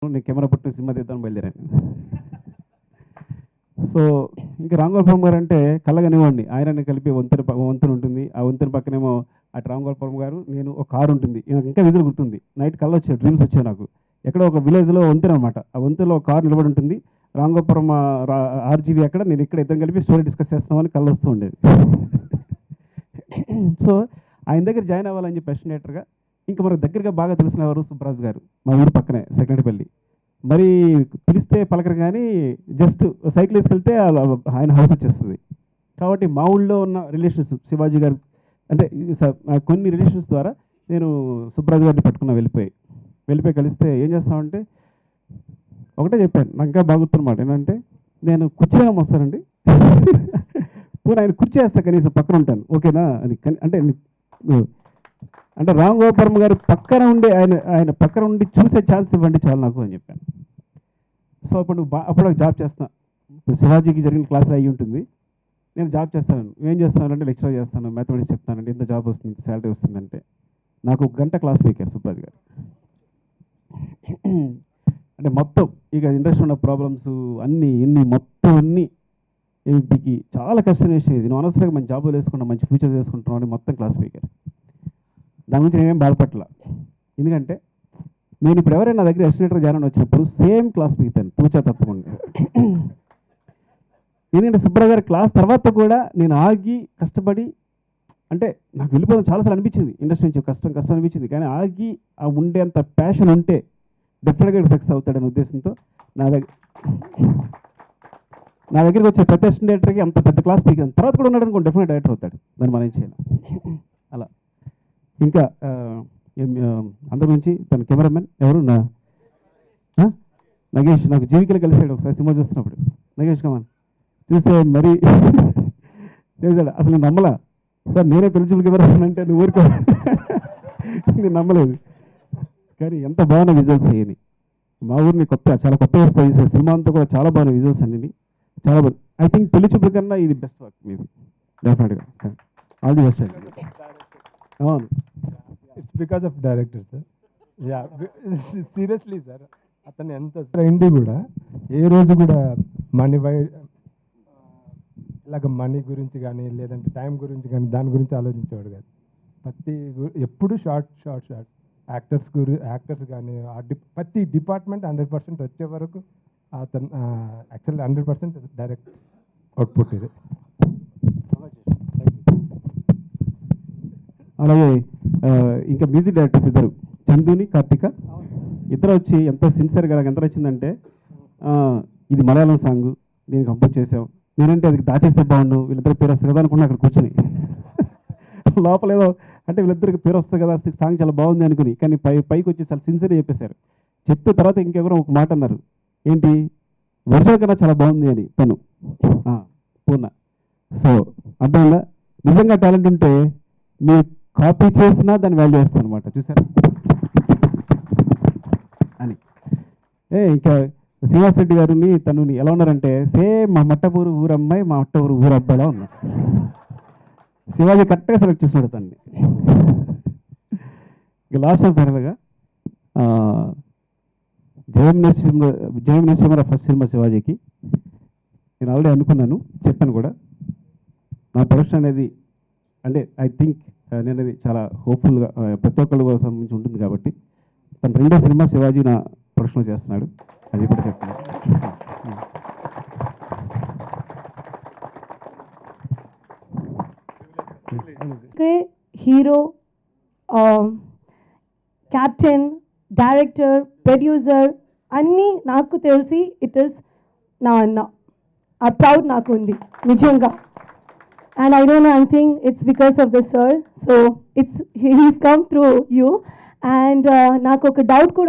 సంవత్సరం నేను కెమెరా పట్టుకుని సినిమా తీద్దామని బయలుదేరాను. సో ఇంకా రామ్ గోపాల్ గారు అంటే కళ్ళగనివ్వండి, ఆయన కలిపి వంతెన ఉంటుంది. ఆ వంతెన పక్కనేమో అటు రామ్ గోపాల్ గారు, నేను ఒక కారు ఉంటుంది. నాకు ఇంకా విజువల్ గుర్తుంది. నైట్ కళ్ళు వచ్చాయి, డ్రీమ్స్ వచ్చాయి నాకు. ఎక్కడో ఒక విలేజ్లో వంతెన అనమాట. ఆ వంతెనలో ఒక కారు నిలబడి ఉంటుంది. రామ్ గోపురం ఆర్జీవి అక్కడ, నేను ఇక్కడ ఇద్దరం కలిపి స్టోరీ డిస్కస్ చేస్తున్నామని కళ్ళు వస్తూ ఉండేది. సో ఆయన దగ్గర జాయిన్ అవ్వాలని చెప్పి ఎస్టిమేటర్గా. ఇంకా మనకు దగ్గరగా బాగా తెలిసిన వారు సుబ్రాజ్ గారు, మా ఊరు పక్కనే సెకండరీపల్లి. మరి పిలిస్తే పలకరు కానీ జస్ట్ సైకిల్ వేసుకెళ్తే ఆయన హౌస్ వచ్చేస్తుంది. కాబట్టి మా ఊళ్ళో ఉన్న రిలేషన్స్ శివాజీ గారు అంటే కొన్ని రిలేషన్స్ ద్వారా నేను సుబ్రాజ్ గారిని పట్టుకున్నా. వెళ్ళిపోయి కలిస్తే ఏం చేస్తామంటే ఒకటే చెప్పాను, నాకు ఇంకా బాగుతున్నమాట. ఏంటంటే నేను కుర్చీలో వస్తానండి, పోనీ ఆయన కుర్చీ వేస్తా, కనీసం పక్కన ఉంటాను, ఓకేనా అని. అంటే రామ్ గోపురం గారు పక్కన ఉండే ఆయన పక్కన ఉండి చూసే ఛాన్స్ ఇవ్వండి చాలు నాకు అని చెప్పాను. సో అప్పుడు జాబ్ చేస్తాను. ఇప్పుడు శివాజీకి జరిగిన క్లాసులు అయ్యి ఉంటుంది. నేను జాబ్ చేస్తాను. ఏం చేస్తున్నానంటే లెక్చరర్ చేస్తాను, మ్యాథమెటిక్స్ చెప్తానండి. ఎంత జాబ్ వస్తుంది, శాలరీ వస్తుందంటే నాకు 1 గంట క్లాస్ పీకారు సుబ్రాజ్ గారు. అంటే మొత్తం ఇక ఇండస్ట్రీ ఉన్న ప్రాబ్లమ్స్ ఇన్ని మొత్తం అన్నీ వీటికి చాలా కష్టం విషయం ఇది. నువ్వు అనవసరంగా మంచి జాబులు వేసుకుంటావు, మంచి ఫ్యూచర్ చేసుకుంటున్నావు అని మొత్తం క్లాస్ పీకారు. దాని గురించి నేనేం బాధపడలా. ఎందుకంటే నేను ఇప్పుడు ఎవరైనా నా దగ్గర ఎస్టిమేటర్ జాయిన్ వచ్చినప్పుడు సేమ్ క్లాస్ పీకుతాను తూచా తప్పకుండా. ఎందుకంటే సుబ్రాజ్ గారి క్లాస్ తర్వాత కూడా నేను ఆగి కష్టపడి, అంటే నాకు వెళ్ళిపోవడం చాలాసార్లు అనిపించింది, ఇండస్ట్రీ నుంచి కష్టం అనిపించింది. కానీ ఆగి ఆ ఉండేంత ప్యాషన్ ఉంటే డెఫినెట్గా సక్సెస్ అవుతాడనే ఉద్దేశంతో నా దగ్గరికి వచ్చే ప్రతి ఎస్టిమేటర్కి అంత పెద్ద క్లాస్ పీకాను. తర్వాత కూడా ఉన్నాడు అనుకో, డెఫినెట్ డైరెక్టర్ అవుతాడు. దాన్ని మనం ఏం చేయాలి. అలా ఇంకా అందరి నుంచి తన కెమెరామెన్ ఎవరు నగేష్, నాకు జీవికలు కలిసాడు ఒకసారి సినిమా చూస్తున్నప్పుడు. నగేష్ కమాన్ చూస్తే మరీ చేశాడు. అసలు నేను నమ్మలా. సార్ నేనే ప్రిన్సిపల్ కెమెరామెన్ అంటే నువ్వు ఊరుకో, నేను నమ్మలేదు. కానీ ఎంత బాగున్న విజువల్స్ అయ్యాయి. మా ఊరిని చాలా కొత్తగా ఎక్స్ప్లెయిన్ చేశారు. సినిమా అంతా కూడా చాలా బాగున్న విజువల్స్ అన్ని, చాలా బాగుంది. ఐ థింక్ పెళ్లి చూపుల కన్నా ఇది బెస్ట్ వర్క్ మీది, డెఫినెట్గా. ఆల్ ది బెస్ట్ అండి. అవును, it's because of director sir. Yeah seriously sir, అతను ఎంత ట్రైండ్ కూడా ఏ రోజు కూడా ఇలాగ మనీ గురించి కానీ లేదంటే టైం గురించి కానీ దాని గురించి ఆలోచించేవాడు కాదు. ఎప్పుడు షార్ట్ యాక్టర్స్ కానీ ప్రతి డిపార్ట్మెంట్ 100% వచ్చే వరకు అతను యాక్చువల్లీ 100% డైరెక్ట్ అవుట్పుట్ ఇది. అలాగే ఇంకా మ్యూజిక్ డైరెక్టర్స్ ఇద్దరు, చందుని కార్తిక, ఇద్దరు వచ్చి ఎంత సిన్సియర్గా నాకు ఎంత నచ్చిందంటే, ఇది మలయాళం సాంగ్, దీన్ని కంపోజ్ చేసాం. నేనంటే అది దాచేస్తే బాగుండు, వీళ్ళిద్దరు పేరు వస్తుంది కదా అనుకున్నా అక్కడ కూర్చొని. లోపల ఏదో అంటే వీళ్ళిద్దరికి పేరు వస్తుంది కదా, సాంగ్ చాలా బాగుంది అనుకుని. కానీ పైకి వచ్చి చాలా సిన్సియర్గా చెప్పేశారు. చెప్తే తర్వాత ఇంకెవరో ఒక మాట అన్నారు, ఏంటి ఒరిజినల్ కన్నా చాలా బాగుంది అని తను పూర్ణ. సో అర్థంగా నిజంగా టాలెంట్ ఉంటే మీరు కాపీ చేసినా దాని వాల్యూ వస్తుంది అనమాట. చూసారా అని. ఇంకా శ్రీనివాస్ రెడ్డి గారిని తనుని ఎలా ఉన్నారంటే సేమ్ మా మట్టపూరు ఊరు అమ్మాయి, మా మట్టపూరు ఊరు అబ్బాయిలా ఉన్నారు. శివాజీ కరెక్ట్గా సెలెక్ట్ చేస్తున్నాడు తన్ని. ఇక లాస్ట్ టైం ఫైనల్గా జయం నరసింహ ఫస్ట్ సినిమా శివాజీకి నేను ఆల్రెడీ అనుకున్నాను, చెప్పాను కూడా. నా ప్రొడక్షన్ అనేది అంటే ఐ థింక్ నేను అది చాలా హోప్ఫుల్గా ప్రతి ఒక్కళ్ళ సంబంధించి ఉంటుంది. కాబట్టి తన రెండో సినిమా శివాజీ నా ప్రొడక్షన్లో చేస్తున్నాడు, అది కూడా చెప్తున్నాను. హీరో, క్యాప్టెన్, డైరెక్టర్, ప్రొడ్యూసర్ అన్నీ నాకు తెలిసి ఇట్ ఈస్ నా అన్న. ఆ ప్రౌడ్ నాకు ఉంది నిజంగా. And I don't know, I think it's because of the sir. So he's come through you. And నాకు ఒక డౌట్ కూడా